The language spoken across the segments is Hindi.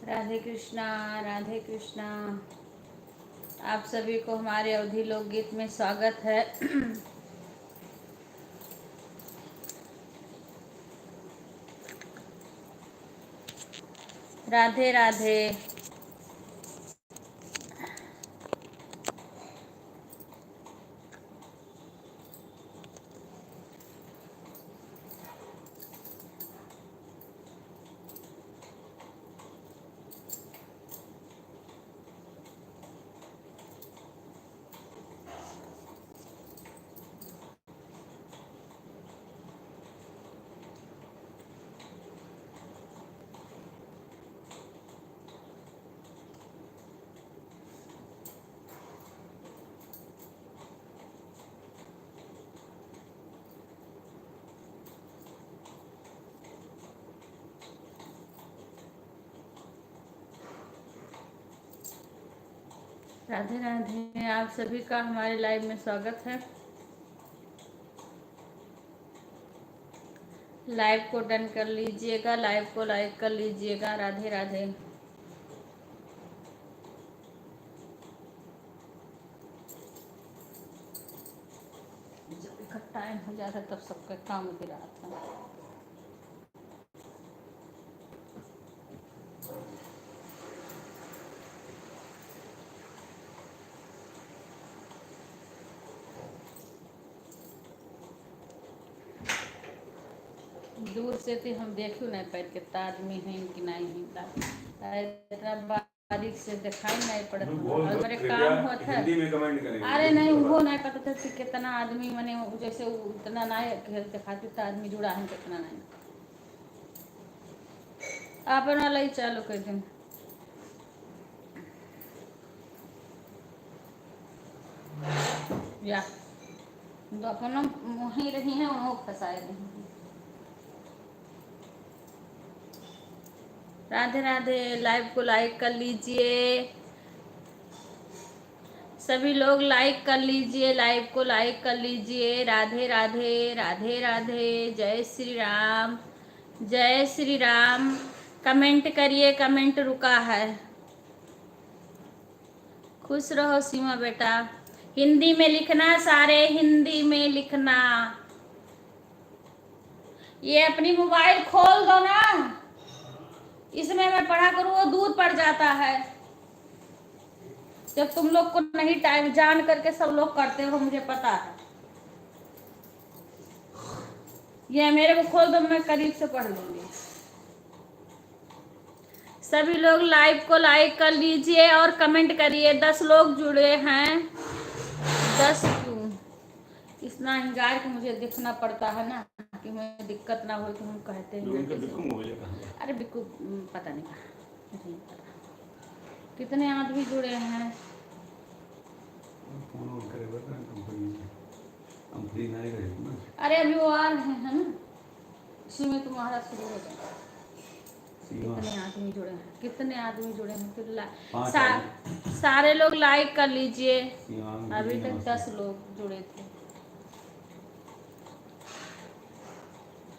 राधे कृष्णा। राधे कृष्णा। आप सभी को हमारे अवधी लोकगीत में स्वागत है। राधे राधे। राधे राधे। आप सभी का हमारे लाइव में स्वागत है। लाइव को डन कर लीजिएगा, लाइव को लाइक कर लीजिएगा। राधे राधे। जब इकट्ठा टाइम हो जाता है तब सबका काम गिरा आता है। दूर से तो हम देखू नहीं पैर कितना आदमी है कि नहीं है, इतना बारीक से दिखाई नहीं पड़ता और मेरे काम होता है। अरे नहीं वो नहीं पता था कि कितना आदमी मैंने जैसे उतना नहीं दिखाती था आदमी जुड़ा है कितना नहीं। अपन वाला ही चालू कर दिन। या तो अपन वहीं रही हैं वहाँ फंसाए रही हैं। राधे राधे। लाइव को लाइक कर लीजिए, सभी लोग लाइक कर लीजिए, लाइव को लाइक कर लीजिए। राधे राधे। राधे राधे। जय श्री राम, जय श्री राम। कमेंट करिए, कमेंट रुका है। खुश रहो सीमा बेटा। हिंदी में लिखना, सारे हिंदी में लिखना। ये अपनी मोबाइल खोल दो ना, इसमें मैं पढ़ा करूँ वो दूर पड़ जाता है। जब तुम लोग को नहीं टाइम जान करके सब लोग करते हो मुझे पता है। ये मेरे को खोल दो, मैं करीब से पढ़ लूंगी। सभी लोग लाइव को लाइक कर लीजिए और कमेंट करिए। 10 लोग जुड़े हैं। 10 क्यों, इतना इंतजार कि मुझे दिखना पड़ता है ना कि मुझे दिक्कत ना हो तो हम कहते हैं। अरे बिल्कुल पता नहीं, मुझे नहीं पता कितने आदमी जुड़े हैं। अरे अभी वो आ रहे हैं ना, इसी में तुम्हारा शुरू हो जाएगा। कितने आदमी जुड़े हैं, कितने आदमी जुड़े हैं फिर सारे लोग लाइक कर लीजिए। अभी तक 10 लोग जुड़े थे।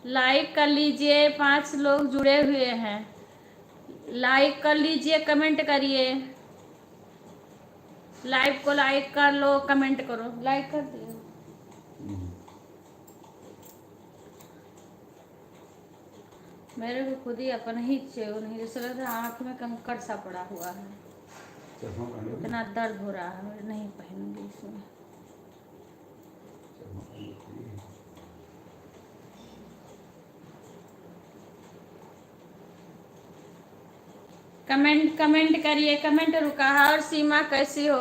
लाइक कर लीजिए, 5 लोग जुड़े हुए हैं। लाइक कर लीजिए, कमेंट करिए। लाइव को लाइक कर लो, कमेंट करो। लाइक कर दिए। मेरे को खुद ही अपन ही नहीं जैसे लग रहा है आँख में कंकड़ सा पड़ा हुआ है, इतना दर्द हो रहा है। मैं नहीं पहनूंगी इसमें। कमेंट करिए, कमेंट रुका है। और सीमा कैसी हो?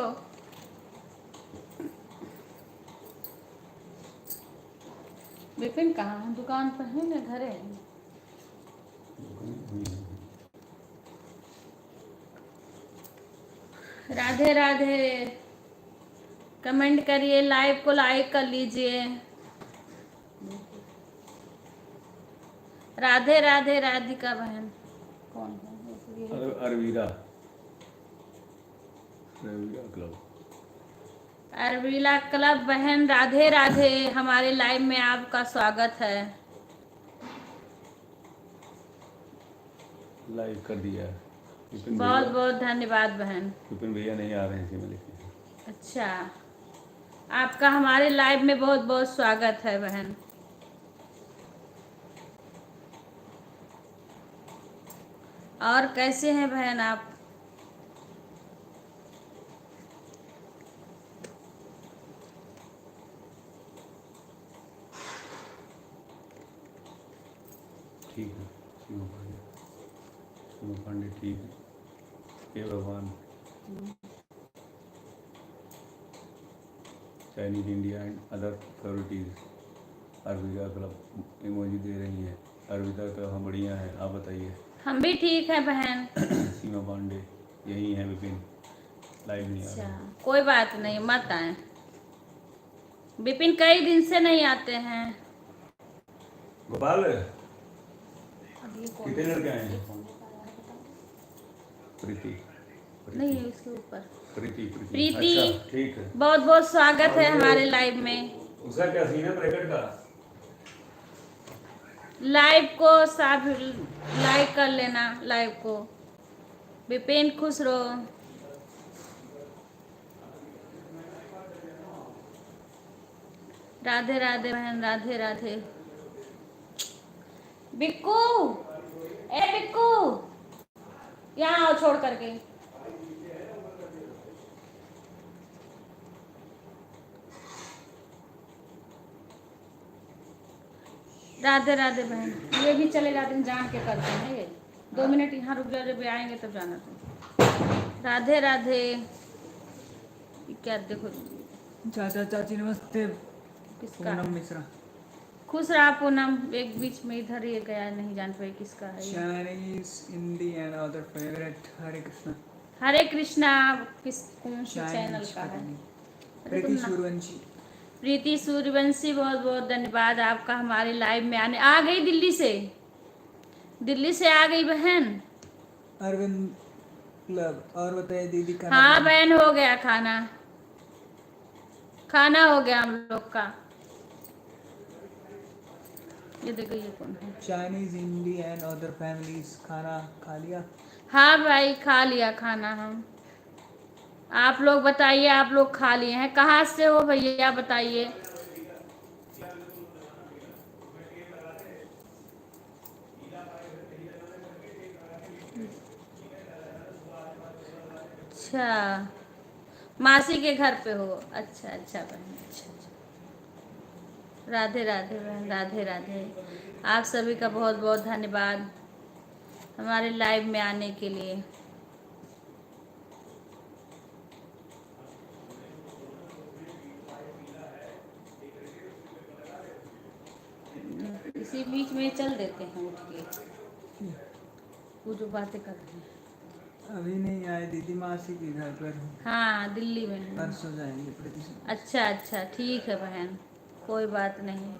विपिन कहाँ है? दुकान पर है ना घरे? राधे राधे। कमेंट करिए, लाइव को लाइक कर लीजिए। राधे राधे। राधिका बहन कौन है? अरविरा क्लब। अरविला क्लब बहन राधे राधे। हमारे लाइव में आपका स्वागत है। लाइव कर दिया। विपिन बहुत भैया बहुत धन्यवाद बहन। विपिन भैया नहीं आ रहे हैं इसी में लिखे। अच्छा, आपका हमारे लाइव में बहुत बहुत स्वागत है बहन। और कैसे हैं बहन आप? ठीक है सीमा पांडे ठीक है। हे भगवान। Chinese India and other authorities. Arpita club emoji दे रही है। अर्पिता तो हम बढ़िया हैं, आप बताइए। हम भी ठीक है बहन। सीमा पांडे यही है। विपिन लाइव नहीं आ अच्छा, रहे। कोई बात नहीं, मत आए। विपिन कई दिन से नहीं आते हैं। गोपाल अब ये कौन कितने है? लड़के आए ये हैं? कौन लेकर आया है बताओ? प्रीति नहीं प्रीति है उसके ऊपर। प्रीति प्रीति प्रीति, अच्छा ठीक है। बहुत बहुत स्वागत और है ये हमारे लाइव में। उसका क्या सीन है ब्रैकेट का? लाइव को सब लाइक कर लेना, लाइव को। विपिन खुश रहो। राधे राधे बहन, राधे राधे। बिक्कू, ए बिक्कू, यहाँ आओ छोड़ करके। राधे राधे बहन। ये भी चले जाते हैं, जान के करते हैं ये। 2 मिनट यहाँ रुक जाओ, जब ये आएंगे तब जाना तुम। राधे राधे। क्या देखो, चाचा चाची नमस्ते। किसका पूनम है? मिश्रा। खुश रहा पूनम। एक बीच में इधर ही गया, नहीं जान पाई किसका है ये। Chinese Hindi and other favourite. Hare Krishna. Hare Krishna. किस कौन से चैनल चाइनीज का पता है? नहीं। अरे प्रीति तुम ना। सूर्यवंशी। प्रीति सूर्यवंशी, बहुत बहुत धन्यवाद आपका हमारे लाइव में आने। आ गई दिल्ली से? दिल्ली से आ गई बहन। अरविंद क्लब। और बताइए दीदी का हाँ नाम। बहन, हो गया खाना। खाना हो गया हम लोग का। ये देखो, ये कौन है? Chinese Hindi and other families. खाना खा लिया? हाँ भाई, खा लिया खाना हम। आप लोग बताइए, आप लोग खा लिए हैं? कहाँ से हो भैया बताइए। अच्छा, मासी के घर पे हो? अच्छा अच्छा बहन, अच्छा अच्छा। राधे राधे बहन, राधे राधे। आप सभी का बहुत बहुत धन्यवाद हमारे लाइव में आने के लिए। इसी बीच में चल देते हैं उठ के, वो जो बातें करते हैं। अभी नहीं आए दीदी, मासी के घर पर हूँ। हाँ, दिल्ली में है। परसों जाएंगे प्रीति से। अच्छा अच्छा, ठीक है बहन, कोई बात नहीं।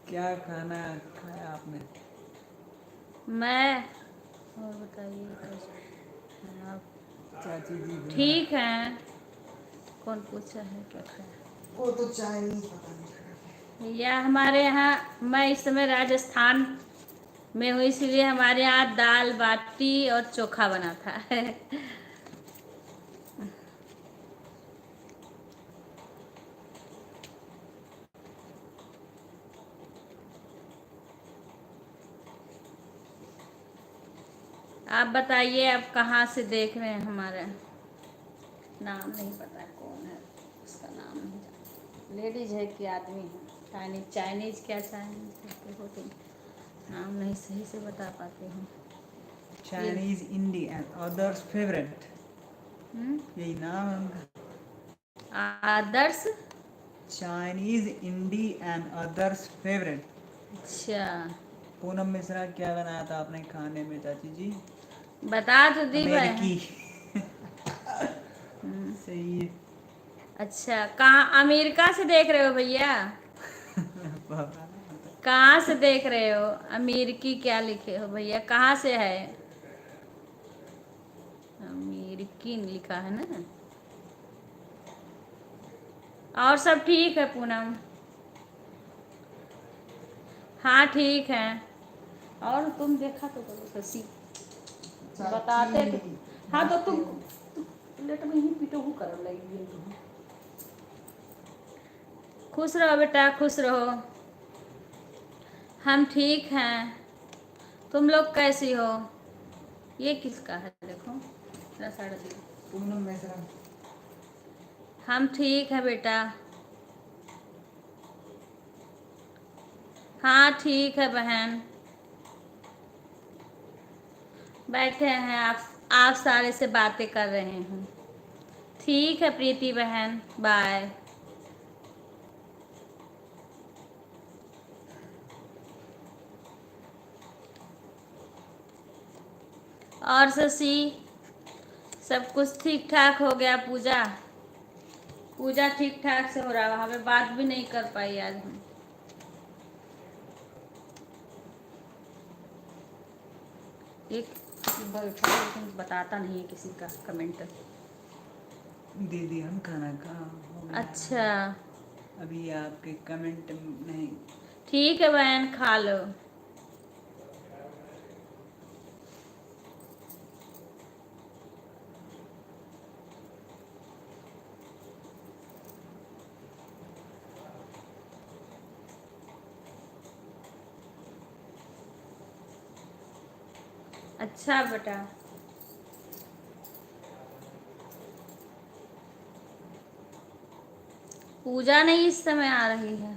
क्या खाना खाया आपने? मैं, और बताइए कैसे आप? चाची जी भी। ठीक है। कौन पूछा है क्या खाया? वो तो चाइनीज पता नहीं। भैया हमारे यहाँ, मैं इस समय राजस्थान में हूँ, इसलिए हमारे यहाँ दाल बाटी और चोखा बना था। आप बताइए, आप कहाँ से देख रहे हैं हमारा? नाम नहीं पता कौन है, उसका नाम नहीं जानती। लेडीज है कि आदमी है? चाइनीज, चाइनीज क्या चाइनीज कहते हो तुम? नाम नहीं सही से बता पाते हैं। Chinese Hindi and others favourite. यही नाम है उनका। Adarsh. Chinese Hindi and others favourite. अच्छा, पूनम मिश्रा, क्या बनाया था आपने खाने में चाची जी? बता तो दी भाई। अमेरिकी। सही है। अच्छा, कहाँ अमेरिका से देख रहे हो भैया? बाबा। कहाँ से देख रहे हो? अमेरिकी क्या लिखे हो भैया? कहाँ से है? अमेरिकी लिखा है ना। और सब ठीक है पूनम? हाँ ठीक है। और तुम देखा तो करो शशि बताते तो। हाँ तो तुम प्लेट में ही पीटो हूँ कर लगी तुम। खुश रहो बेटा, खुश रहो। हम ठीक हैं, तुम लोग कैसी हो? ये किसका है देखो, इतना सारा दिल। पूनम मिश्रा। हम ठीक है बेटा। हाँ ठीक है बहन, बैठे हैं, आप सारे से बातें कर रहे हैं। ठीक है प्रीति बहन, बाय। और शशि सब कुछ ठीक ठाक हो गया? पूजा पूजा ठीक ठाक से हो रहा, वहाँ पे बात भी नहीं कर पाई आज हम। एक बैठा है, लेकिन बताता नहीं है किसी का कमेंट। दीदी हम खाना खा हो गया। अच्छा अभी आपके कमेंट नहीं। ठीक है बहन, खा लो। अच्छा बेटा, पूजा नहीं इस समय आ रही है।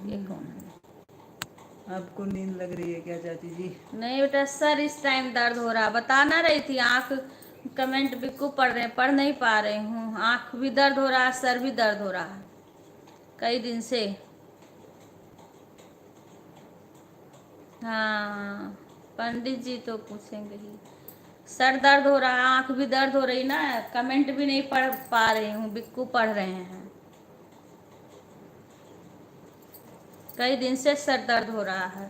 ये कौन है? आपको नींद लग रही है क्या चाची जी? नहीं बेटा, सर इस टाइम दर्द हो रहा, बता ना रही थी। आंख, कमेंट बिल्कुल पढ़ रहे, पढ़ नहीं पा रही हूँ। आंख भी दर्द हो रहा है, सर भी दर्द हो रहा है कई दिन से। हाँ पंडित जी तो पूछेंगे ही। सर दर्द हो रहा है, आंख भी दर्द हो रही ना, कमेंट भी नहीं पढ़ पा रही हूँ, बिल्कुल पढ़ रहे हैं। कई दिन से सर दर्द हो रहा है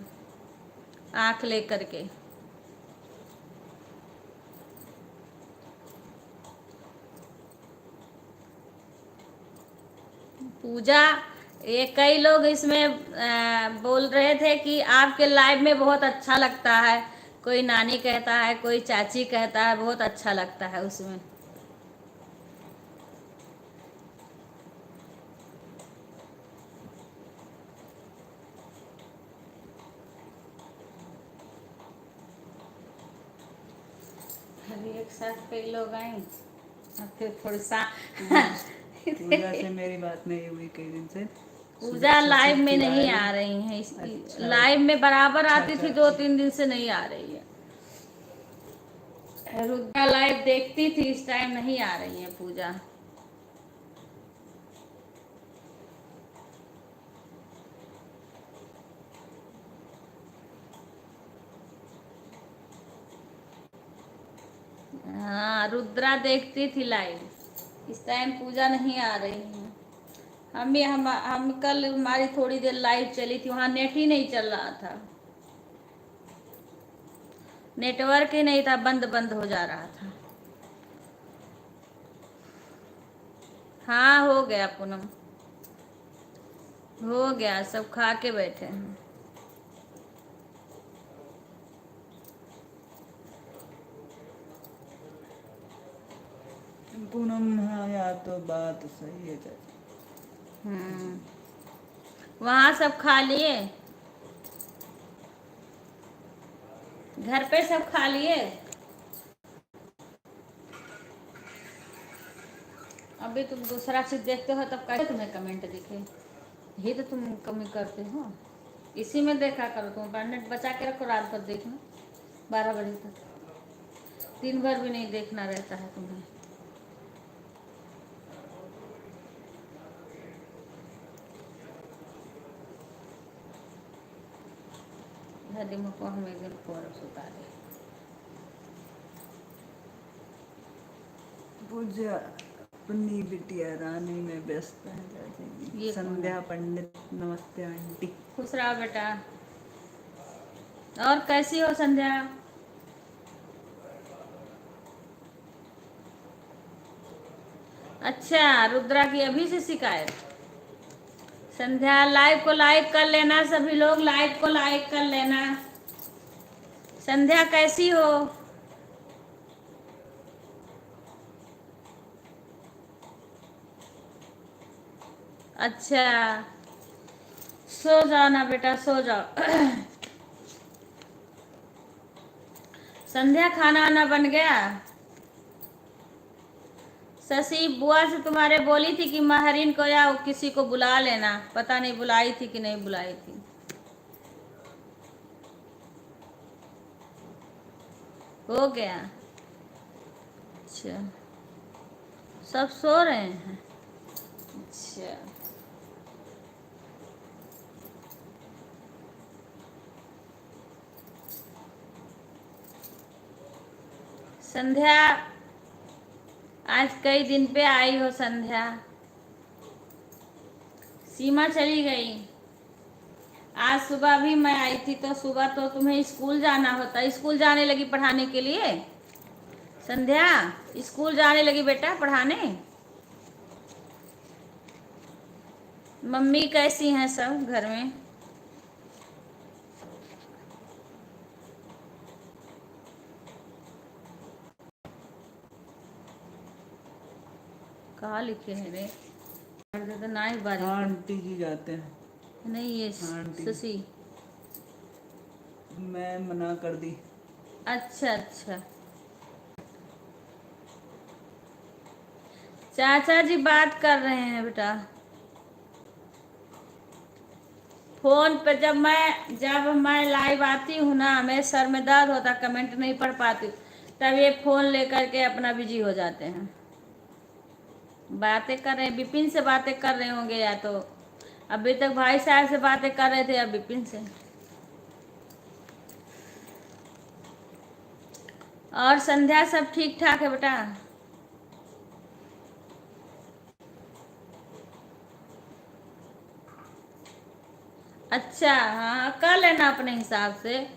आंख लेकर के। पूजा, ये कई लोग इसमें बोल रहे थे कि आपके लाइव में बहुत अच्छा लगता है। कोई नानी कहता है, कोई चाची कहता है, बहुत अच्छा लगता है उसमें। अभी एक साथ कई लोग आए और फिर थोड़ा सा पूजा से मेरी बात नहीं हुई कई दिन से। पूजा लाइव में नहीं आ रही है इसकी। अच्छा। लाइव में बराबर आती अच्छा, थी, 2-3 दिन से नहीं आ रही है। रुद्रा लाइव देखती थी, इस टाइम नहीं आ रही है पूजा। हाँ रुद्रा देखती थी लाइव, इस टाइम पूजा नहीं आ रही है। हम कल हमारी थोड़ी देर लाइव चली थी, वहाँ नेट ही नहीं चल रहा था, नेटवर्क ही नहीं था, बंद बंद हो जा रहा था। हाँ हो गया पूनम, हो गया, सब खा के बैठे हैं। पूनम हाँ यार, तो बात सही है चाची। वहाँ सब खा लिए, घर पे सब खा लिए। अभी तुम दूसरा चीज देखते हो तब कैसे तुम्हें कमेंट दिखे? यही तो तुम कमी करते हो, इसी में देखा करो। तुम अपना नेट बचा के रखो, रात भर देखना 12 बजे तक, दिन भर भी नहीं देखना रहता है तुम्हें। को हम एक दिन फोरस उतारे। पूजा अपनी बिटिया रानी में व्यस्त है चाची जी। ये संध्या पंडित, नमस्ते आंटी। खुश रहो बेटा। और कैसी हो संध्या? अच्छा रुद्रा की अभी से शिकायत। संध्या लाइव को लाइक कर लेना, सभी लोग लाइव को लाइक कर लेना। संध्या कैसी हो? अच्छा, सो जाओ ना बेटा, सो जाओ। संध्या खाना आना बन गया? शशि बुआ से तुम्हारे बोली थी कि महरीन को या किसी को बुला लेना, पता नहीं बुलाई थी कि नहीं बुलाई थी। हो गया? अच्छा, सब सो रहे हैं। अच्छा, संध्या आज कई दिन पे आई हो संध्या। सीमा चली गई। आज सुबह भी मैं आई थी, तो सुबह तो तुम्हें स्कूल जाना होता, स्कूल जाने लगी पढ़ाने के लिए। संध्या स्कूल जाने लगी बेटा पढ़ाने। मम्मी कैसी हैं सब घर में? कहाँ लिखे हैं रे? तो ना ही बारी। हाँ आंटी जी जाते हैं। नहीं ये हाँ, आंटी। शशि। मैं मना कर दी। अच्छा अच्छा, चाचा जी बात कर रहे हैं बेटा फोन पे। जब मैं लाइव आती हूँ ना, मेरे सर में दर्द होता, कमेंट नहीं पढ़ पाती, तब ये फोन लेकर के अपना बिजी हो जाते हैं। बातें कर रहे हैं, विपिन से बातें कर रहे होंगे, या तो अभी तक भाई साहब से बातें कर रहे थे, अब विपिन से। और संध्या सब ठीक ठाक है बेटा? अच्छा, हाँ कर लेना अपने हिसाब से,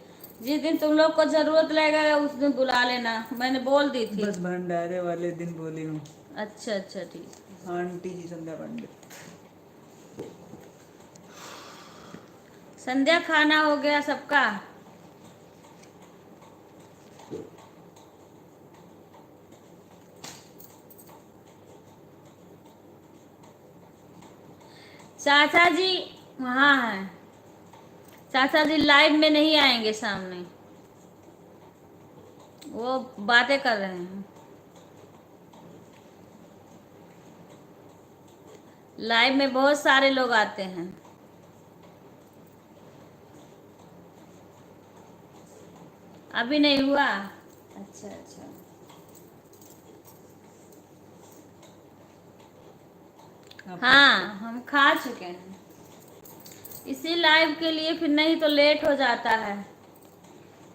जिस दिन तुम लोग को जरूरत लगेगा उस दिन बुला लेना, मैंने बोल दी थी। बस भंडारे वाले दिन बोली हूँ। अच्छा अच्छा ठीक। आंटी जी संध्या पांडे। संध्या खाना हो गया सबका? चाचा जी वहाँ हैं। चाचा जी लाइव में नहीं आएंगे सामने, वो बातें कर रहे हैं। लाइव में बहुत सारे लोग आते हैं। अभी नहीं हुआ? अच्छा अच्छा, हाँ हम खा चुके हैं, इसी लाइव के लिए, फिर नहीं तो लेट हो जाता है,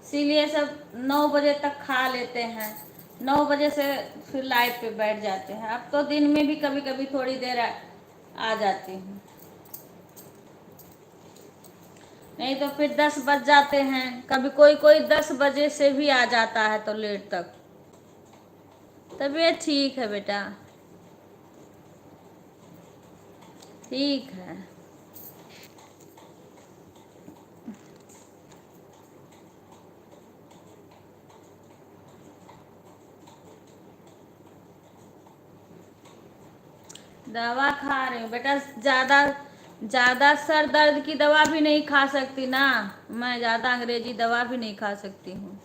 इसीलिए सब 9 बजे तक खा लेते हैं, 9 बजे से फिर लाइव पे बैठ जाते हैं। अब तो दिन में भी कभी कभी थोड़ी देर आ जाती हूँ, नहीं तो फिर 10 बज जाते हैं, कभी कोई कोई 10 बजे से भी आ जाता है तो लेट तक। तबीयत ठीक है बेटा, ठीक है। दवा खा रही हूँ बेटा, ज़्यादा ज़्यादा सर दर्द की दवा भी नहीं खा सकती ना मैं, ज़्यादा अंग्रेजी दवा भी नहीं खा सकती हूँ,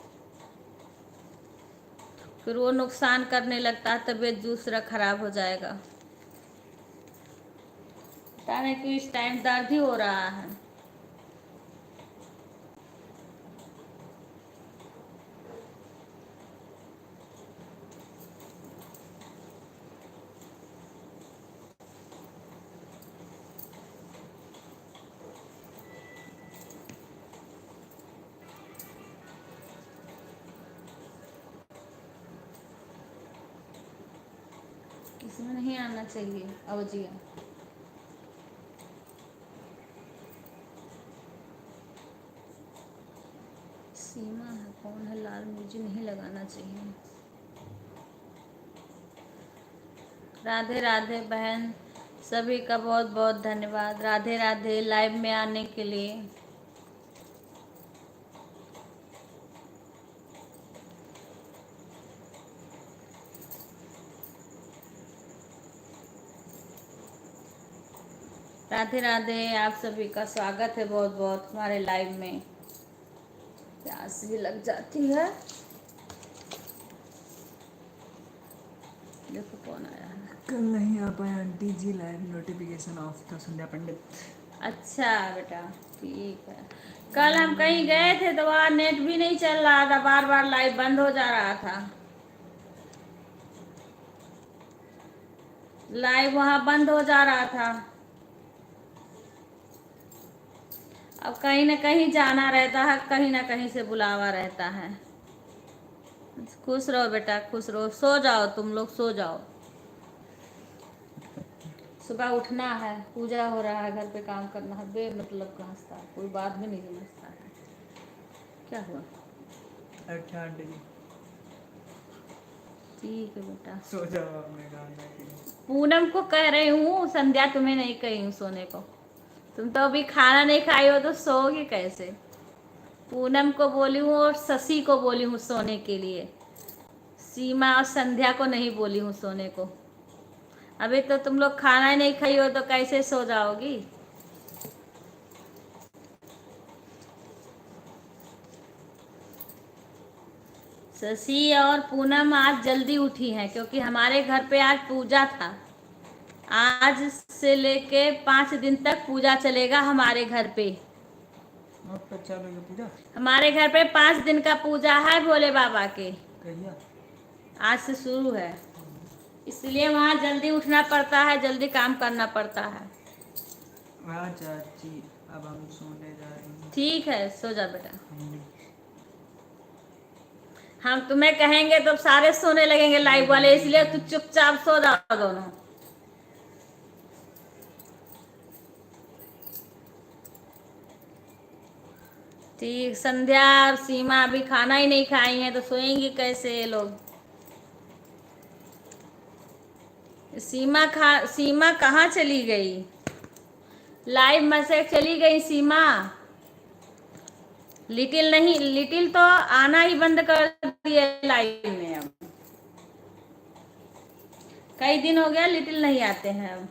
फिर वो नुकसान करने लगता है, तबीयत दूसरा खराब हो जाएगा। पता नहीं क्यों इस टाइम दर्द ही हो रहा है। इसमें नहीं आना चाहिए अवजिया। सीमा है, कौन है? लाल मुझे नहीं लगाना चाहिए। राधे राधे बहन, सभी का बहुत बहुत धन्यवाद, राधे राधे लाइव में आने के लिए। राधे राधे, आप सभी का स्वागत है बहुत बहुत हमारे लाइव में। प्यास भी लग जाती है। देखो कौन आया है। कल नहीं आ पाए aunty ji, live notification off था। संध्या पंडित। अच्छा बेटा, ठीक है। कल हम कहीं गए थे तो वहाँ नेट भी नहीं चल रहा था, बार बार लाइव बंद हो जा रहा था। लाइव वहाँ बंद हो जा रहा था। अब कहीं ना कहीं जाना रहता है, कहीं ना कहीं से बुलावा रहता है। खुश रहो बेटा, खुश रहो। सो जाओ, तुम लोग सो जाओ। सुबह उठना है, पूजा हो रहा है, घर पे काम करना है। बेमतलब का हंसता है, कोई बात भी नहीं समझता है। क्या हुआ? अच्छा आंटी जी, ठीक है बेटा। सो जाओ, आपने कहा ना कि पूनम को कह रही हूँ, संध्या तुम्हें नहीं कही हूँ सोने को। तुम तो अभी खाना नहीं खाई हो तो सोओगे कैसे? पूनम को बोली हूँ और शशि को बोली हूँ सोने के लिए। सीमा और संध्या को नहीं बोली हूँ सोने को। अभी तो तुम लोग खाना ही नहीं खाई हो तो कैसे सो जाओगी? शशि और पूनम आज जल्दी उठी हैं क्योंकि हमारे घर पे आज पूजा था। आज से लेके 5 दिन तक पूजा चलेगा हमारे घर पे। आपका चालू है पूजा? हमारे घर पे 5 दिन का पूजा है भोले बाबा के। कहिया? आज से शुरू है, इसलिए वहाँ जल्दी उठना पड़ता है, जल्दी काम करना पड़ता है। हाँ चाची, अब हम सोने जा रहे हैं। ठीक है, सो जा बेटा। हम भी। हम तुम्हें कहेंगे तो सारे सोने लगेंगे लाइव वाले, इसलिए तू चुपचाप सो जाओ दोनों। ठीक। संध्या और सीमा अभी खाना ही नहीं खाई हैं तो सोएंगी कैसे ये लोग? सीमा कहाँ चली गई? लाइव मैसेज चली गई सीमा। लिटिल तो आना ही बंद कर दिए लाइव में। अब कई दिन हो गया लिटिल नहीं आते हैं अब।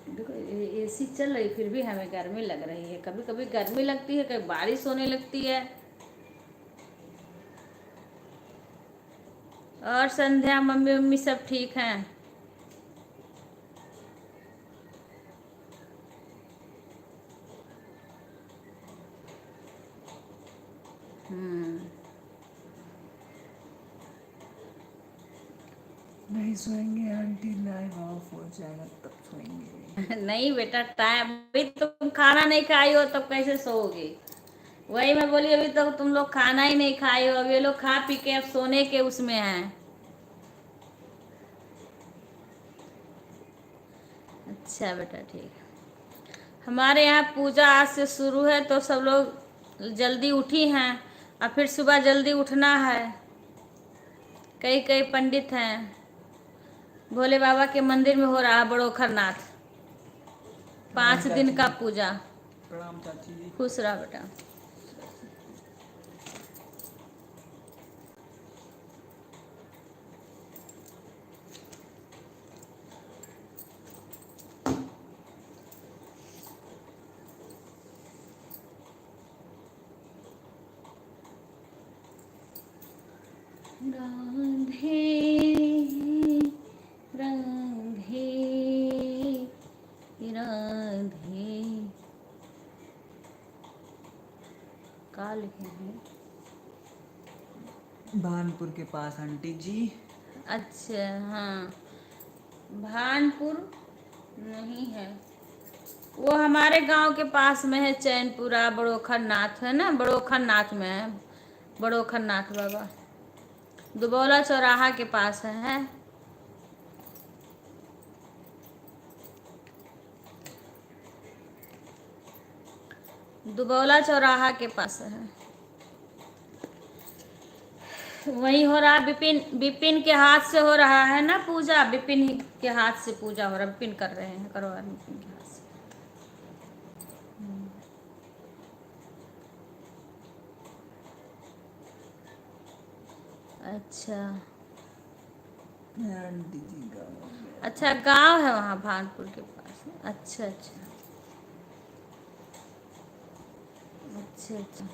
देखो एसी चल रही फिर भी हमें गर्मी लग रही है। कभी कभी गर्मी लगती है, कभी बारिश होने लगती है। और संध्या मम्मी मम्मी सब ठीक हैं? नहीं सोएंगे आंटी, लाइव ऑफ हो जाएगा तब सोएंगे। नहीं बेटा, टाइम अभी तुम खाना नहीं खाई हो तब कैसे सोओगे? वही मैं बोली, अभी तो तुम लोग खाना ही नहीं खाए हो। अब ये लोग खा पी के अब सोने के उसमें हैं। अच्छा बेटा, ठीक। हमारे यहाँ पूजा आज से शुरू है तो सब लोग जल्दी उठी हैं और फिर सुबह जल्दी उठना है। कई कई पंडित हैं। भोले बाबा के मंदिर में हो रहा है बड़ोखरनाथ। 5 दिन का पूजा। प्रणाम चाची जी। खुश रहा बेटा। राधे राधे राधे। का लिखे हैं? भानपुर के पास आंटी जी। अच्छा हाँ, भानपुर नहीं है, वो हमारे गांव के पास में है। चैनपुरा बड़ोखरनाथ है ना, बड़ोखरनाथ में है। बड़ोखरनाथ बाबा दुबौला चौराहा के पास है। दुबौला चौराहा के पास है। वही हो रहा। विपिन के हाथ से हो रहा है ना पूजा। विपिन के हाथ से पूजा हो रहा है। विपिन कर रहे हैं, करवा विपिन के हाथ से। अच्छा आंटी जी गाँव में। अच्छा, गांव है वहाँ भानपुर के पास। अच्छा अच्छा अच्छा अच्छा।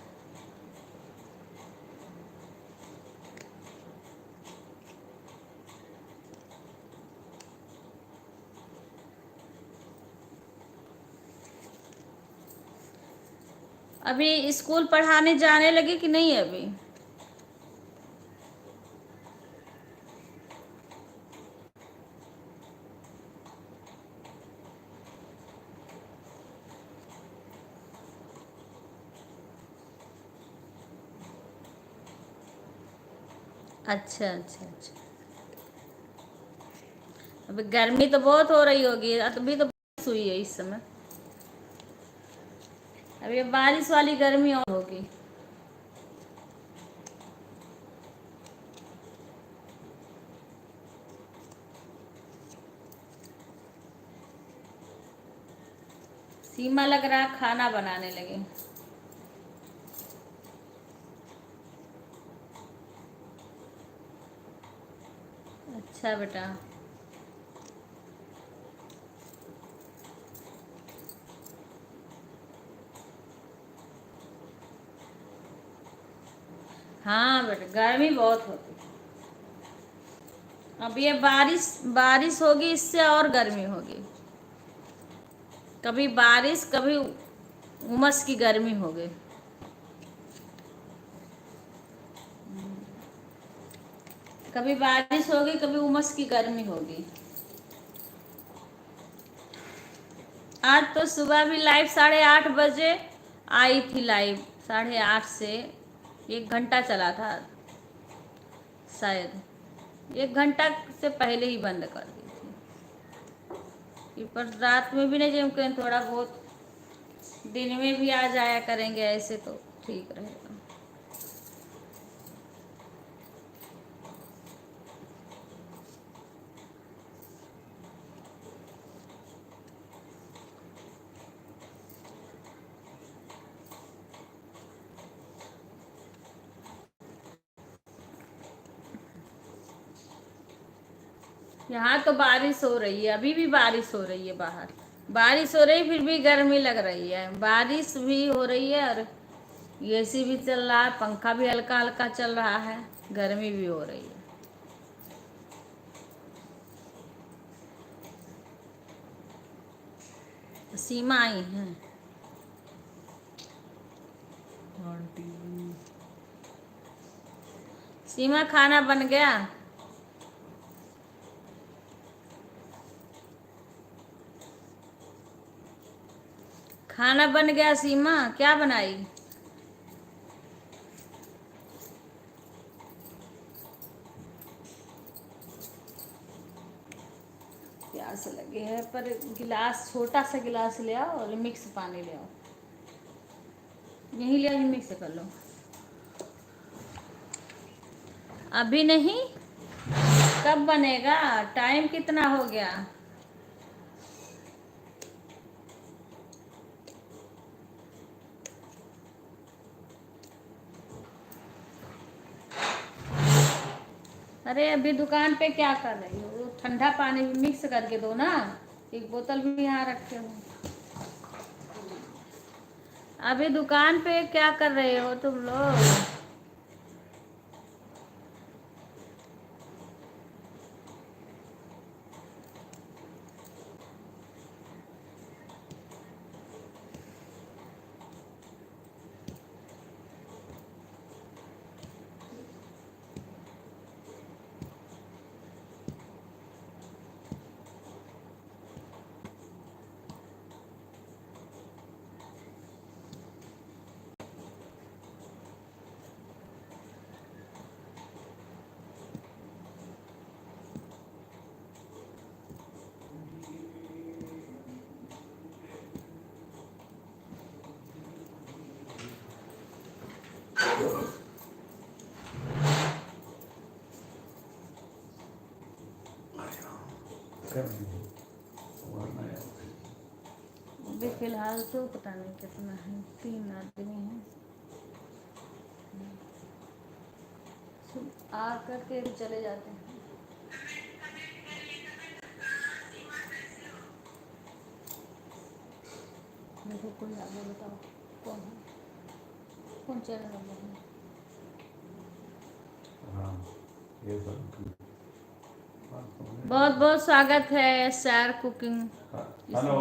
अभी स्कूल पढ़ाने जाने लगे कि नहीं अभी? अच्छा अच्छा अच्छा। अभी गर्मी तो बहुत हो रही होगी, अभी तो बारिश हुई है इस समय। अभी बारिश वाली गर्मी और होगी। सीमा लग रहा है खाना बनाने लगे। अच्छा बेटा। हाँ बेटा, गर्मी बहुत होती है। अब ये बारिश बारिश होगी, इससे और गर्मी होगी। कभी बारिश, कभी उमस की गर्मी होगी। कभी बारिश होगी, कभी उमस की गर्मी होगी। आज तो सुबह भी लाइव 8:30 बजे आई थी। लाइव 8:30 से 1 घंटा चला था शायद। 1 घंटा से पहले ही बंद कर दी थी। पर रात में भी नहीं, जम करें थोड़ा बहुत दिन में भी आ जाया करेंगे, ऐसे तो ठीक रहेगा। यहाँ तो बारिश हो रही है, अभी भी बारिश हो रही है। बाहर बारिश हो रही, फिर भी गर्मी लग रही है। बारिश भी हो रही है और एसी भी चल रहा है, पंखा भी हल्का हल्का चल रहा है, गर्मी भी हो रही है। सीमा आई है। आंटी जी सीमा, खाना बन गया? खाना बन गया सीमा, क्या बनाई? प्यास लगी है, पर गिलास, छोटा सा गिलास ले आओ और मिक्स पानी ले आओ। यही ले आओ, मिक्स कर लो। अभी नहीं, कब बनेगा? टाइम कितना हो गया? अरे अभी दुकान पे क्या कर रही हो? वो ठंडा पानी भी मिक्स करके दो ना। एक बोतल भी यहाँ रखे हो। अभी दुकान पे क्या कर रहे हो तुम लोग? अभी फिलहाल तो पता नहीं कितना है, 3 आदमी हैं। आ करके भी चले जाते हैं। देखो कोई आगे बताओ कौन है, कौन चैनल नंबर है। हाँ ये सब बहुत बहुत स्वागत है SR कुकिंग। हेलो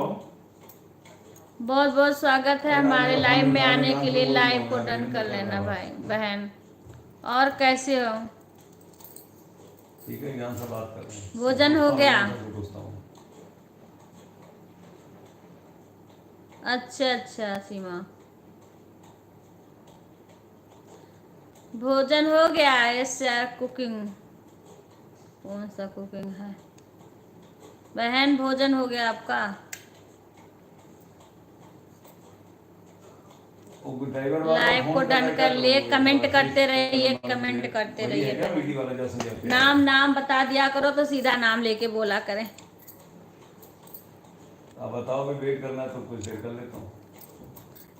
बहुत बहुत स्वागत है हमारे लाइव में आने के लिए। लाइव को डन कर लेना भाई बहन। और कैसे हो? ठीक है, यहाँ से बात कर रहे हैं। भोजन हो गया? पूछता हूँ। अच्छा अच्छा सीमा, भोजन हो गया? SR कुकिंग कौन सा कुकिंग है बहन? भोजन हो गया आपका? लाइव को डन कर लिए। कमेंट करते रहिए, कमेंट करते रहिए। नाम नाम बता दिया करो तो सीधा नाम लेके बोला करें। अब बताओ, मैं वेट करना है तो कुछ देर कर लेता हूँ।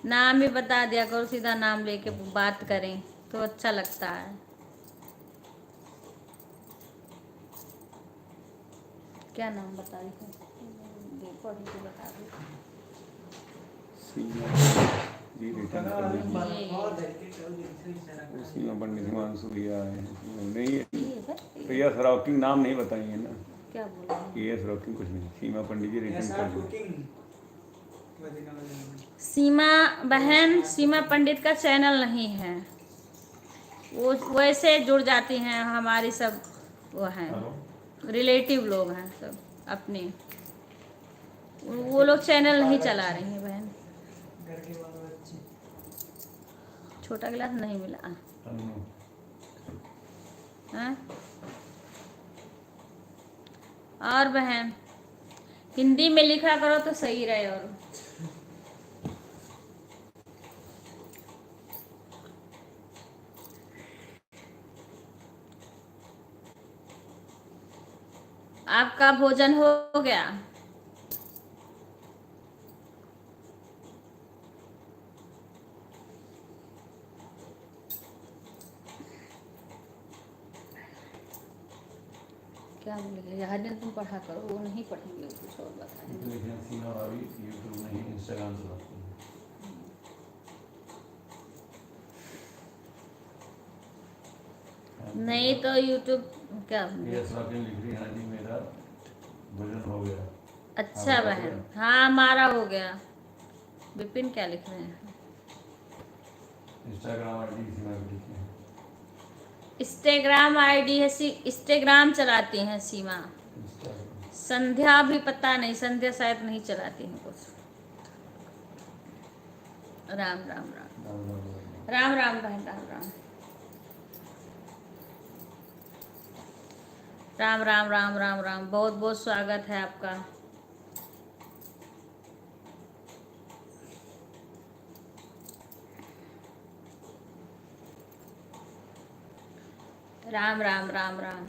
नाम भी बता दिया करो, सीधा नाम लेके बात करें तो अच्छा लगता है। क्या नाम बता रही थी? पढ़ के बता दी। सीमा पंडित हिमांशु भैया है नहीं, प्रिया सरावती नाम नहीं बताइए ना। क्या बोला? ये सरावती कुछ नहीं, सीमा पंडित जी रेटिंग सीमा बहन, सीमा पंडित का चैनल नहीं है, वो वैसे जुड़ जाती हैं हमारी सब, वो हैं रिलेटिव लोग हैं सब अपने, वो लोग चैनल नहीं चला रही हैं बहन। छोटा गिलास नहीं मिला हाँ? और बहन हिंदी में लिखा करो तो सही रहे। और आपका भोजन हो गया? क्या बोलेंगे? हर दिन तुम पढ़ा करो, वो नहीं पढ़ेंगे, कुछ और बताएंगे। यूट्यूब नहीं, इंस्टाग्राम चलाती है। नहीं तो यूट्यूब क्या? ये सरावती लिख रही है जी, मेरा भोजन हो गया। अच्छा बहन, हाँ हमारा हो गया। विपिन क्या लिख रहे हैं? इंस्टाग्राम आईडी सीमा की लिखी है। इंस्टाग्राम आईडी है इंस्टाग्राम चलाती हैं सीमा। संध्या भी पता नहीं, संध्या शायद नहीं चलाती हैं कुछ। राम राम राम राम राम बहन, राम राम राम राम राम राम राम। बहुत बहुत स्वागत है आपका। राम राम राम राम।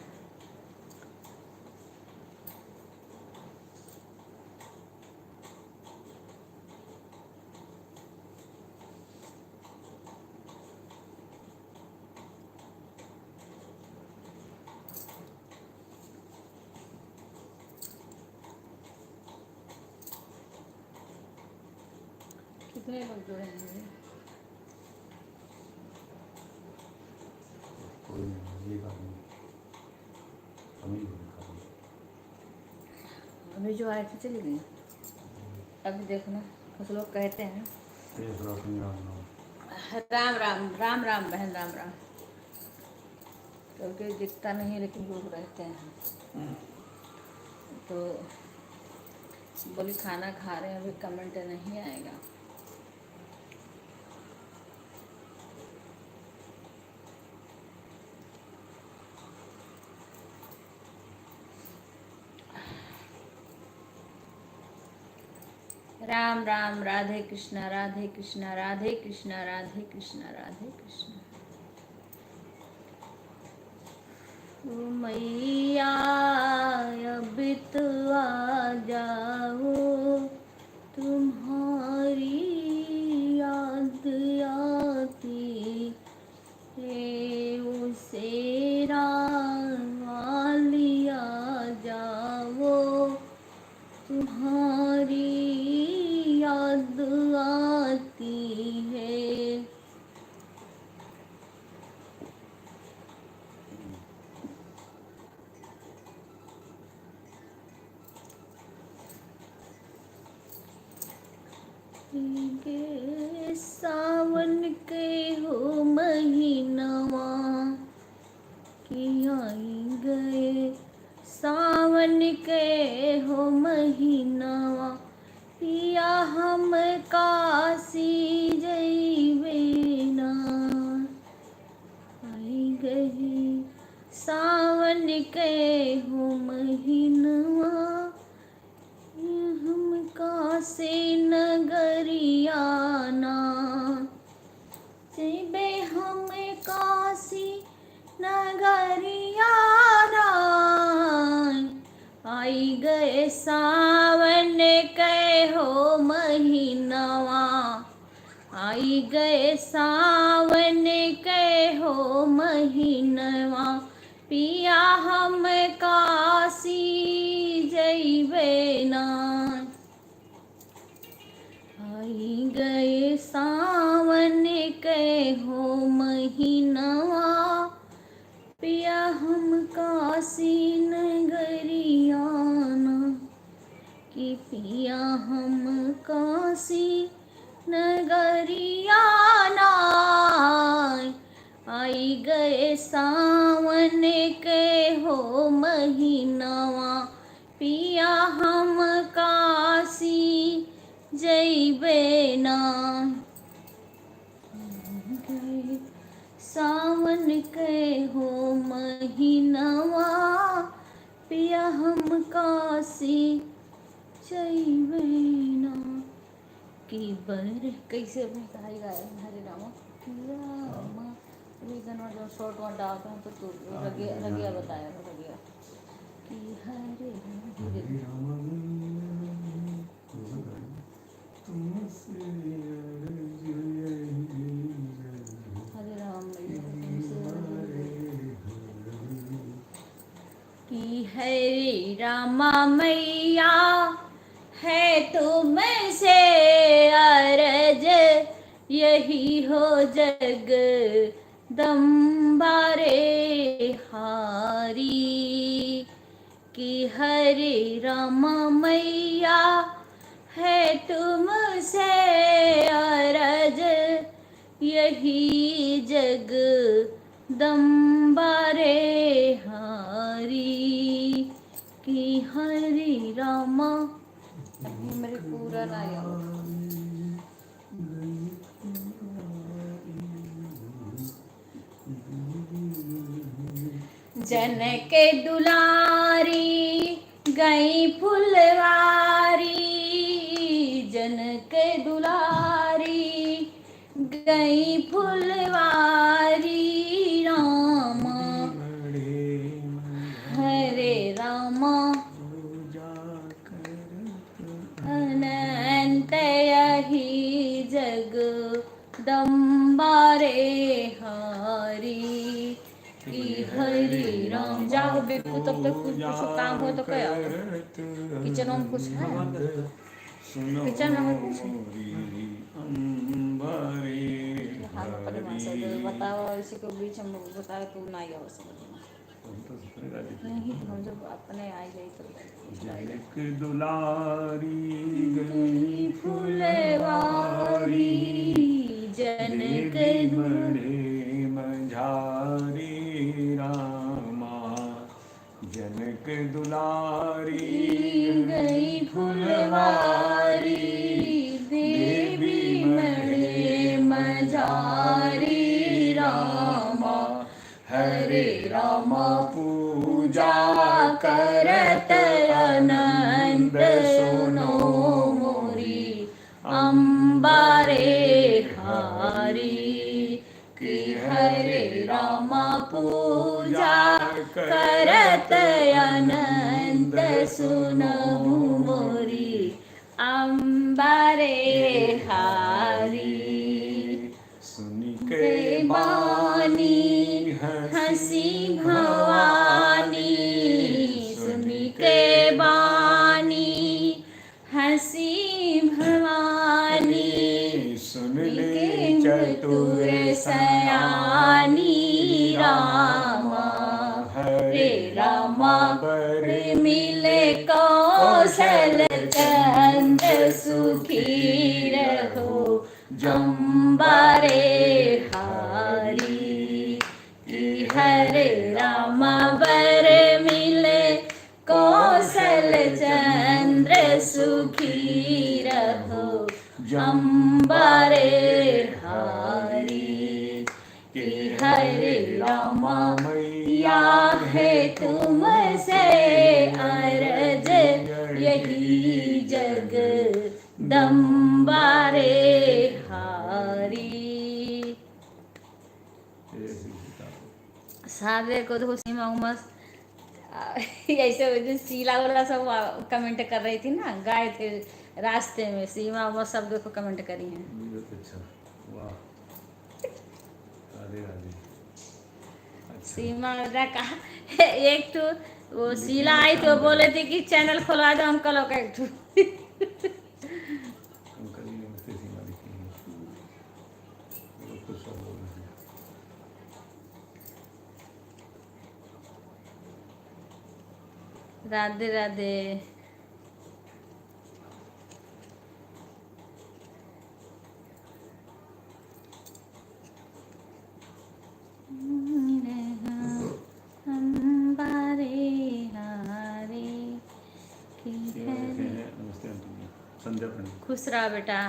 कितने लोग जुड़े हैं? अभी जो आए थे चली गई। अभी देखना कुछ लोग कहते हैं राम राम राम राम बहन, राम राम। क्योंकि दिखता नहीं लेकिन लोग रहते हैं। तो बोली खाना खा रहे हैं, अभी कमेंट नहीं आएगा। राम राम, राधे कृष्णा राधे कृष्णा राधे कृष्णा राधे कृष्णा राधे कृष्णा। ओ मैया अब तो आ जाओ, तुम्हारी याद आती है, ओ शेरा गे सावन के हो महीनवा कि आई गए सावन के हो महीनवा पिया हम काशी जइबे ना आई गए सावन के हो महीनवा हम काशी नगरिया ना जइबे हम काशी नगरिया ना आई गए सावन के हो महीनवा आई गए सावन के हो महीनवा पिया हम काशी जइबे ना आई गए सावन के हो महीनवा पिया हम काशी नगरिया ना कि पिया हम काशी नगरिया ना आई गए सावन के हो महीनवा पिया हम काशी जइबे ना गए सावन के हो महीनवा पिया हम काशी जइबे ना कि बर कैसे भाई गाए हरे रामा रामा अभी गाना जो शॉर्ट में डालता हूँ तो रगिया बताया रगिया कि हरे हरे राम कि हरे रामा मैया है तुमसे अरज यही हो जग दम्बारे हारी कि हरे रामा मैया है तुमसे अरज यही जग दम्बारे हारी कि हरे रामा अभी मेरे पूरा ना याद जनक दुलारी गई फुलवारी जनक दुलारी गई फुलवारी रामा हरे रामा अनंत यही जग दम्बारे हारी कि हरि राम जाओ बेबू तब तक कुछ काम हो तो क्या किचन में कुछ है किचन में कुछ बताओ इसी को बीच में बताओ तू ना आई नहीं हम जब अपने आ गई तो जनक दुलारी गई फुलवारी जनक बड़े मझारी रामा जनक दुलारी गई फुलवारी देवी मड़े मझारी रामा हरे रामा पूजा करत अनंत सुनो मोरी अम्बारे हारी कि हरे रामा पूजा करत अनंत सुनो मोरी अम्बारे हारी सुन के बानी हंसी भवानी सुन के बानी हंसी भवानी सुन ले चतुर सयानी रामा हरे रामा बर मिले कौशल चंद सुखी रहो अम्बारे हारी कि हरे राम बर मिले कौशल चंद्र सुखी रहो अम्बारे हारी कि हरे राम मैया है तुमसे अरज यही जगदम्बारे हारी। सारे को देखो सीमा उमस ऐसे दिन शीला वाला सब कमेंट कर रही थी ना, गाए थे रास्ते में, सीमा उमस सब देखो कमेंट करी हैं। अच्छा वाह, राधे राधे। अच्छा। सीमा ने कहा एक तो वो शीला आई तो बोले थी कि चैनल खुलवा दो अंकल का एक ठो। अंकल ही नमस्ते सीमा लिखी है, लोग तो सब बोल रहे हैं। राधे राधे। अम्बारे हारे कि सीमा लिखे हैं नमस्ते आंटी जी, संध्या पंडित। खुश रहा बेटा।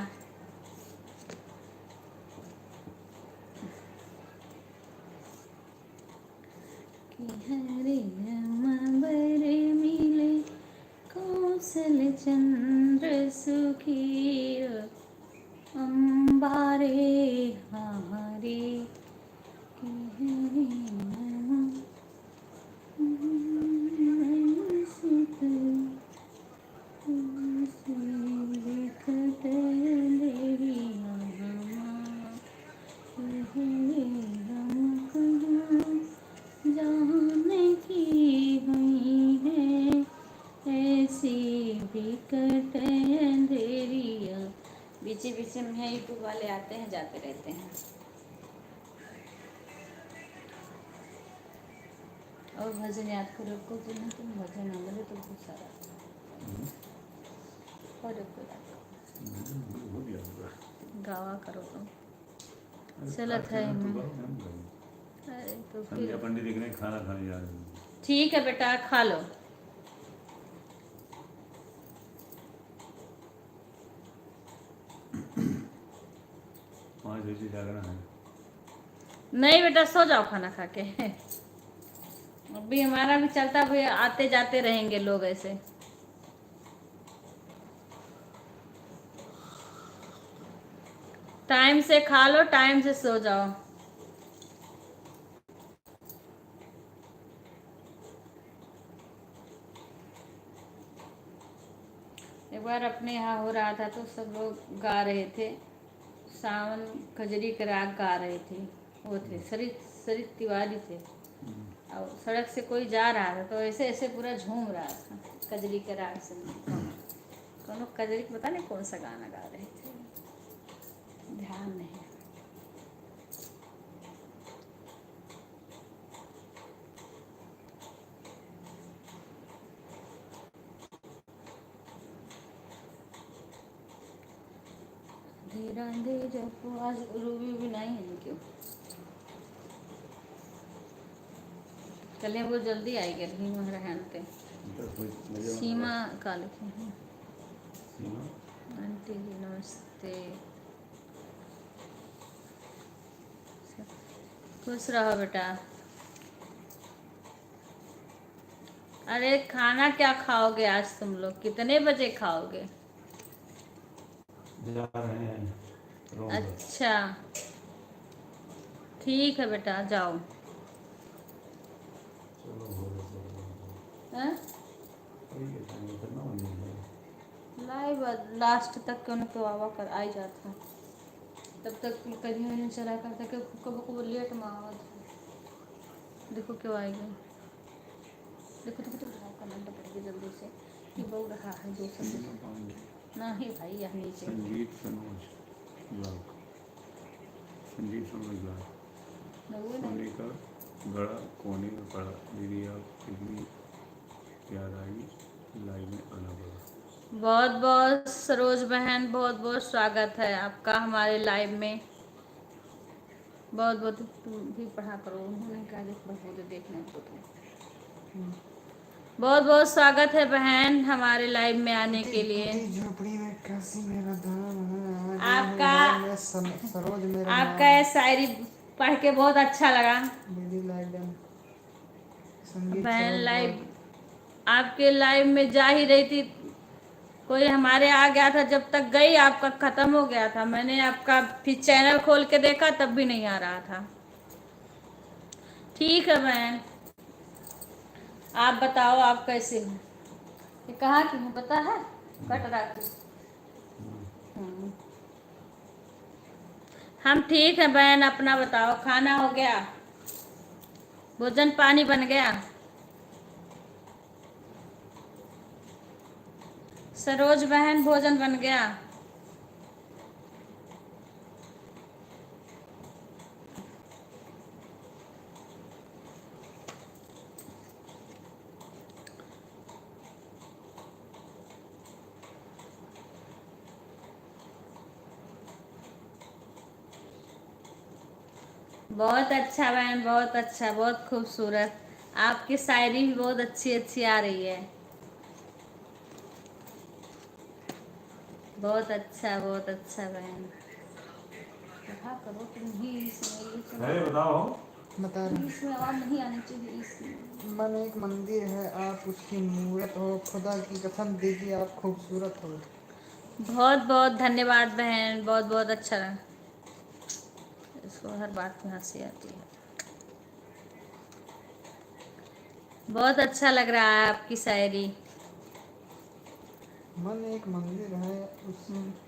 कि हरे राम बर मिले कौशल चंद्र सुखी अम्बारे हारे कि हरे राम सुख जाने की हुई है ऐसी विकट अंधेरिया। बीचे बीचे में है यूट्यूब वाले आते हैं जाते रहते हैं। और भजन याद करो को तुम भजन हमारे तो बहुत सारा और को याद करो, हो गया होगा। गावा करो तुम अरे चलत बात है करना तो में। करो, हम करें। अरे तो संध्या फिर पंडित दिख रहे हैं, खाना खाने जा रहे हैं। ठीक है बेटा खा लो। पाँच बजे जागना है। नहीं बेटा सो जाओ खाना खा के। अभी हमारा भी चलता भी आते जाते रहेंगे लोग ऐसे। टाइम से खा लो टाइम से सो जाओ। एक बार अपने यहाँ हो रहा था तो सब लोग गा रहे थे, सावन खजरी के राग गा रहे थे। वो थे सरित सरित तिवारी थे, और सड़क से कोई जा रहा था तो ऐसे ऐसे पूरा झूम रहा था कजरी के राग से। कौन कजरी पता नहीं कौन सा गाना गा रहे थे, ध्यान नहीं। धीरा धीरे आज रूबी भी नहीं है क्यों, चले वो जल्दी आएगी धीमा रहते। 10 बजे सीमा का लिखे हैं सीमा आंटी जी नमस्ते, खुश रहो बेटा। अरे खाना क्या खाओगे आज तुम लोग, कितने बजे खाओगे? जा रहे हैं रोड पर। अच्छा ठीक है बेटा जाओ। चलो हो गया। हैं? ठीक है, टाइम करना होने है। लाइव लास्ट तक क्यों न क्यों आवा कर आई जाता, तब तक कहीं चला करता कि कब को लेट में आवत। देखो क्यों आएगी, देखो देखो देखो कमेंट पड़ेगी जल्दी से कि बहु रहा है दो सब नहीं भाई यहाँ नीचे। संगीत सनोज ब्लॉग, संगीत सनोज ब्लॉग। सोने का गड़ा कोने में पड़ा, दीदी आप कितनी याद आई, लाइव में आना पड़ा। बहुत बहुत सरोज बहन, बहुत बहुत स्वागत है आपका हमारे लाइव में। बहुत बहुत तुम भी पढ़ा करो, उन्होंने कहा बहुत देखने को तो। बहुत बहुत स्वागत है बहन हमारे लाइव में आने के लिए। झोपड़ी में कैसी मेरा धाम आपका मैं सरोज मेरा आपका ये शायरी पढ़ के बहुत अच्छा लगा दीदी लाइक संगीत बहन। सरोज लाइव आपके लाइव में जा ही रही थी, कोई हमारे आ गया था, जब तक गई आपका खत्म हो गया था। मैंने आपका फिर चैनल खोल के देखा, तब भी नहीं आ रहा था। ठीक है बहन, आप बताओ आप कैसे हो? ये कहाँ की हूँ पता है? कटरा की। हम ठीक है बहन, अपना बताओ। खाना हो गया? भोजन पानी बन गया? सरोज बहन भोजन बन गया? बहुत अच्छा बहन, बहुत अच्छा, बहुत खूबसूरत। आपकी शायरी भी बहुत अच्छी अच्छी आ रही है। बहुत अच्छा बहन। कहा करो तुम भी इसमें अरे बताओ। बता रहे इसमें आवाज नहीं आनी चाहिए इसमें। मन एक मंदिर है आप उसकी मूरत हो खुदा की कसम दीदी आप खूबसूरत हो। बहुत बहुत धन्यवाद बहन, बहुत बहुत अच्छा रहा। इसको हर बात में हंसी आती है। बहुत अच्छा लग रहा है आपकी शायरी। मन एक मंदिर है उस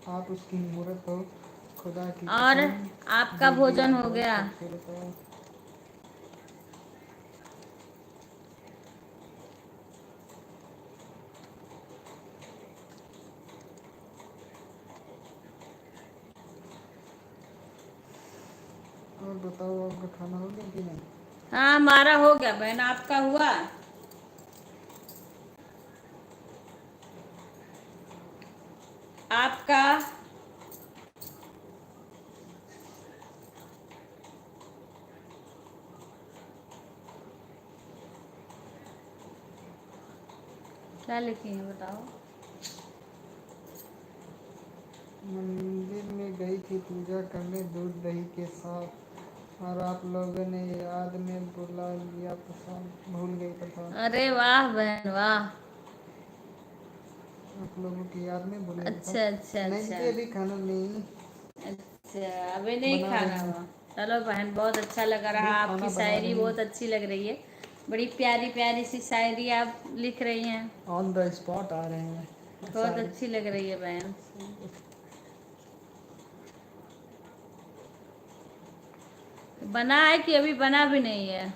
आप उसकी मूरत हो खुदा की और कसम आपका दीदी भोजन आप हो बहुत गया? खूबसूरत हो। और बताओ आपका खाना हो गया कि नहीं? हाँ हमारा हो गया बहन, आपका हुआ? आपका? क्या लिखी है बताओ? मंदिर में गई थी पूजा करने दूध दही के साथ और आप लोगों ने याद में बुला लिया प्रसाद भूल गई प्रसाद। अरे वाह बहन वाह। आप लोगों की याद में भूल गई अच्छा अच्छा प्रसाद। नहीं अच्छा दीदी अभी खाना नहीं अच्छा, अभी नहीं बना खाना रही हूँ। हुआ। चलो बहन, बहुत अच्छा लग रहा, अभी आपकी खाना बना शायरी रही हूँ बहुत अच्छी लग रही है। बड़ी प्यारी प्यारी सी शायरी आप लिख रही हैं। ऑन द स्पॉट आ रहे हैं बहुत सारे। अच्छी लग रही है बहन। बना है कि अभी बना भी नहीं है?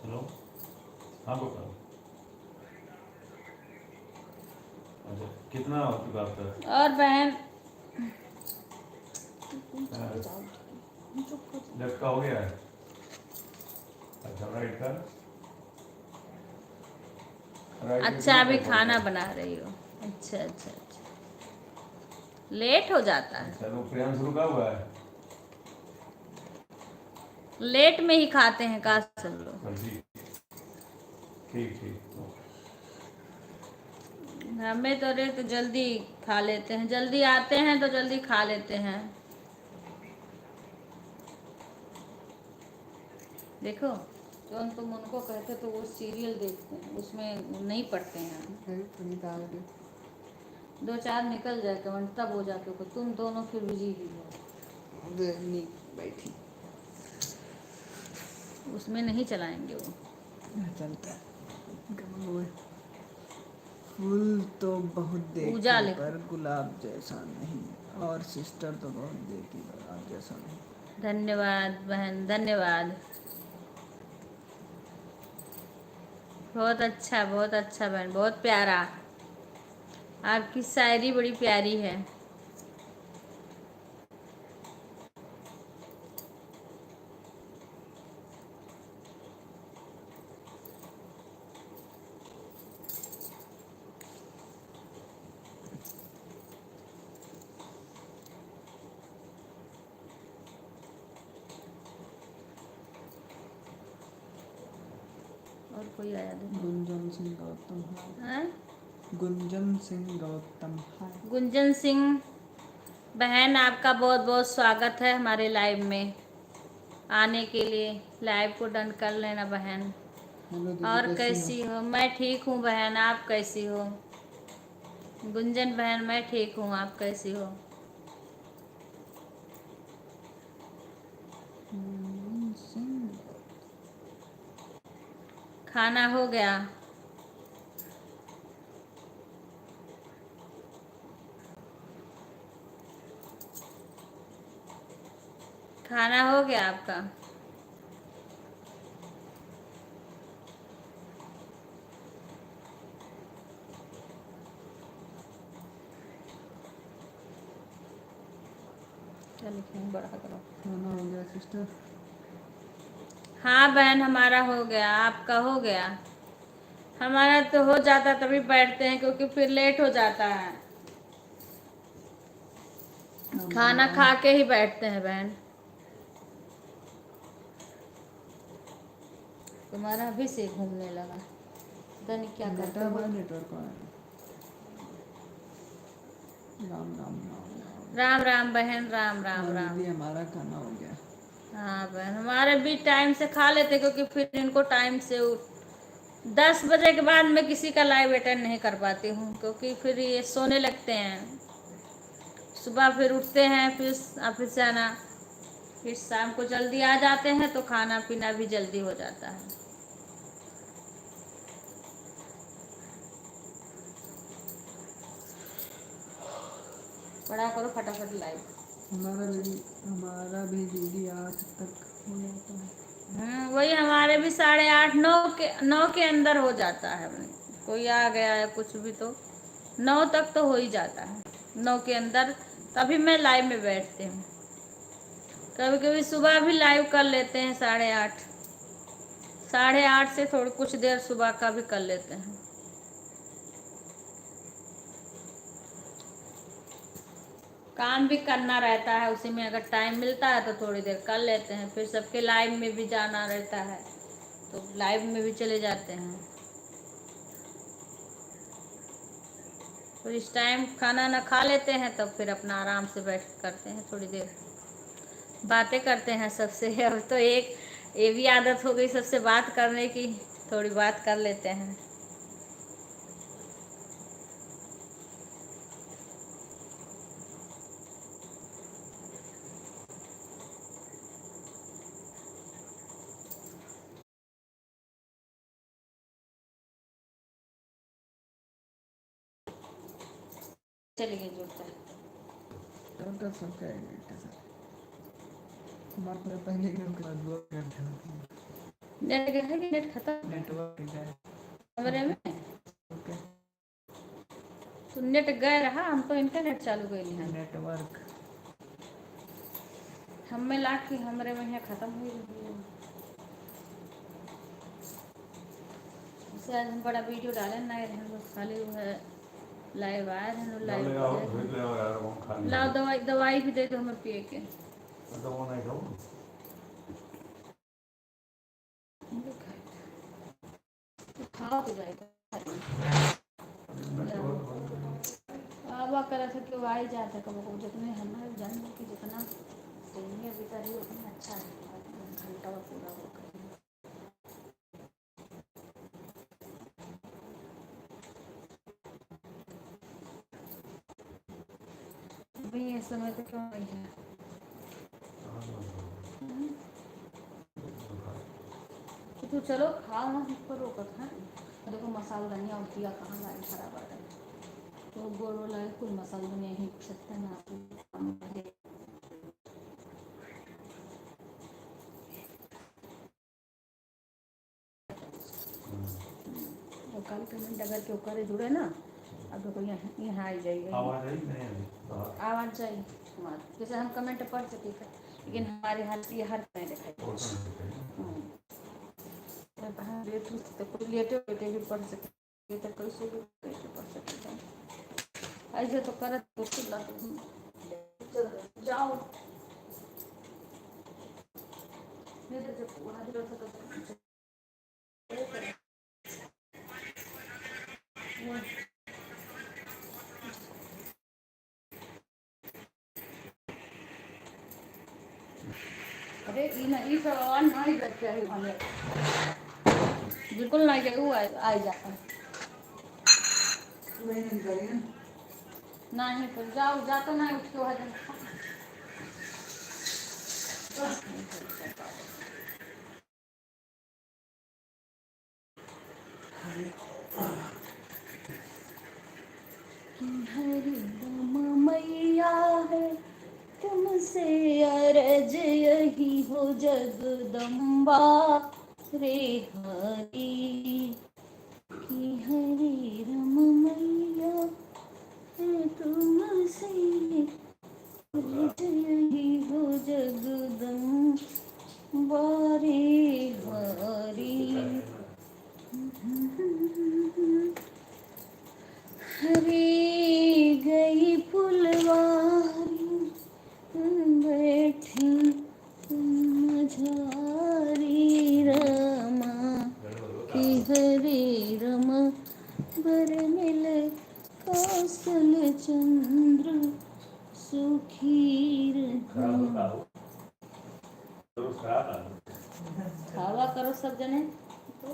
हेलो। हाँ बताओ। अच्छा कितना हो चुका आपका? और बहन लेफ्ट का हो गया है? अच्छा राइट का? राइट का अच्छा कितना अभी टाइम पड़ता खाना है? बना रही हो? अच्छा अच्छा अच्छा, लेट हो जाता है। अच्छा तो प्रियांश रुका हुआ है? लेट में ही खाते हैं का सब लोग। चल ठीक ठीक ठीक। हमें तो रे तो जल्दी खा लेते हैं, जल्दी आते हैं तो जल्दी खा लेते हैं। देखो तो तुम उनको कहते तो वो सीरियल देखते हैं, उसमें नहीं पढ़ते हैं। थोड़ी दाल दी। दो चार निकल जाए कमेंट तब हो जाते हो, तुम दोनों फिर बिजी ही हो। नहीं बैठी उसमें नहीं चलाएंगे वो। चलता है। फूल तो बहुत पूजा देखे लिखो। पर गुलाब जैसा नहीं और सिस्टर तो बहुत देखी पर आप जैसा नहीं। धन्यवाद बहन धन्यवाद। बहुत अच्छा बहन, बहुत प्यारा। आपकी शायरी बड़ी प्यारी है। कोई आया देखो। गुंजन सिंह गौतम हाय। हैं? गुंजन सिंह गौतम हाय। गुंजन सिंह बहन, आपका बहुत बहुत स्वागत है हमारे लाइव में आने के लिए। लाइव को डन कर लेना बहन। हेलो दीदी, और कैसी कैसी हो? मैं ठीक हूँ बहन, आप कैसी हो? गुंजन बहन मैं ठीक हूँ, आप कैसी हो? गुंजन सिंह। खाना हो गया? खाना हो गया आपका? क्या लिखे हैं? बड़ा करो। खाना हो गया सिस्टर? हाँ बहन, हमारा हो गया। आपका हो गया? हमारा तो हो जाता तभी बैठते हैं, क्योंकि फिर लेट हो जाता है। खाना खा के ही बैठते हैं बहन। तुम्हारा अभी से घूमने लगा, पता नहीं क्या करते बेटा हो। बड़ा नेटवर्क आया। राम राम राम राम। राम राम बहन, राम राम हाँ राम। दीदी, हमारा खाना हो गया। हाँ बहन, हमारे भी टाइम से खा लेते, क्योंकि फिर इनको टाइम से 10 बजे के बाद मैं किसी का लाइव अटेंड नहीं कर पाती हूँ, क्योंकि फिर ये सोने लगते हैं। सुबह फिर उठते हैं, फिर ऑफिस जाना, फिर शाम को जल्दी आ जाते हैं, तो खाना पीना भी जल्दी हो जाता है। पढ़ा करो फटाफट लाइव। हमारा भी दीदी 8 तक हो जाता है। वही हमारे भी 8:30 9 के अंदर हो जाता है। कोई आ गया या कुछ भी तो 9 तक तो हो ही जाता है, 9 के अंदर। तभी मैं लाइव में बैठती हूँ। कभी कभी सुबह भी लाइव कर लेते हैं 8:30। 8:30 से थोड़ी कुछ देर सुबह का भी कर लेते हैं। काम भी करना रहता है, उसी में अगर टाइम मिलता है तो थोड़ी देर कर लेते हैं। फिर सबके लाइव में भी जाना रहता है, तो लाइव में भी चले जाते हैं। तो इस टाइम खाना ना खा लेते हैं, तब फिर अपना आराम से बैठ करते हैं, थोड़ी देर बातें करते हैं सबसे। अब तो एक ये भी आदत हो गई सबसे बात करने की, थोड़ी बात कर लेते हैं। चलिए जुड़ता है। डॉक्टर सब का एडिट है सर। हमारे पूरा पहले गेम के बाद दुआ कर देना। नेट गया है कि नेट खत्म नेटवर्क गया कमरे में? ओके। तो नेट गया रहा, हम तो इनका नेट चालू कर लिया। नेटवर्क हमें लाग के हमरे में यहाँ खत्म हो गई। आज हम बड़ा वीडियो डाले नहीं रहे, बस खाली वो है लाइव आए हैं। लाइव लाओ, दवाई भी दे दो हमें पिए के। खाओ तो जाएगा। आवा करा था कि आ ही जाता कब, जितने हमारे जन्म की जितना सही अभी करी उतना अच्छा है। घंटा पूरा हो कर अभी ये समय तो क्यों नहीं है। तो तू चलो खाओ ना, हमको रोकत है। देखो मसाला धनिया और किया कहाँ लाए खराब आ गए, तो गोड़ लाए कुछ मसाला धनिया ही सकते ना। वो कल पेमेंट अगर क्यों करे जुड़े ना, अब देखो यहाँ आ जाइए। आवाज चाहिए हमारे, जैसे हम कमेंट पढ़ सके थे, लेकिन हमारे हाल ये हर में दिखाई तो कोई लेटे बैठे भी पढ़ सके, तो कैसे भी बैठे पढ़ सके। ऐसे तो करत जाओ नहीं तो जब अरे ई सब आवाज नहीं करते हैं हमें, बिल्कुल नहीं जरूर आ जाता है। नहीं तो जाओ जा तो नहीं उसके बाद हरि राम मैया है तुमसे अरज यही हो जगदम्बा रे हरि की हरि राम मैया है तुमसे अरज यही हो जगदम्बा रे हरि। हरी गई फुलवारी बैठी मझारी रमा कि हरे रम बर मिल कौशल चंद्र सुखी रहा। खावा करो सब जने तो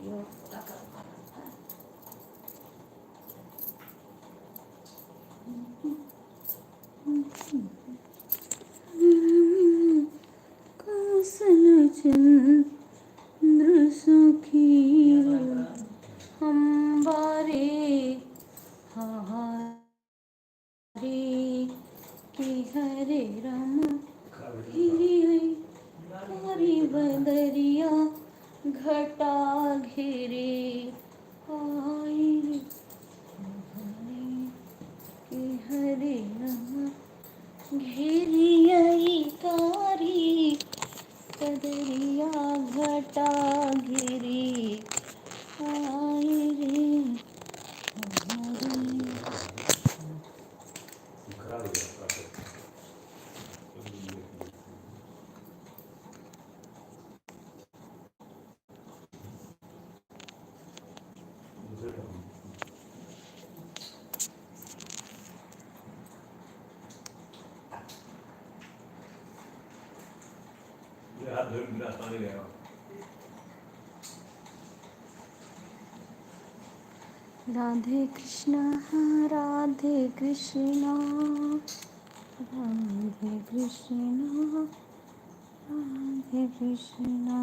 यो कौशल चंद्र सुखी हम बारे हरे कि हरे राम हरि बदरिया घटा घेरे आई रे कि हरे राम घेरियाई कारी कदरिया घटा घेरी आई रे हरि। राधे कृष्णा राधे कृष्णा राधे कृष्णा राधे कृष्णा।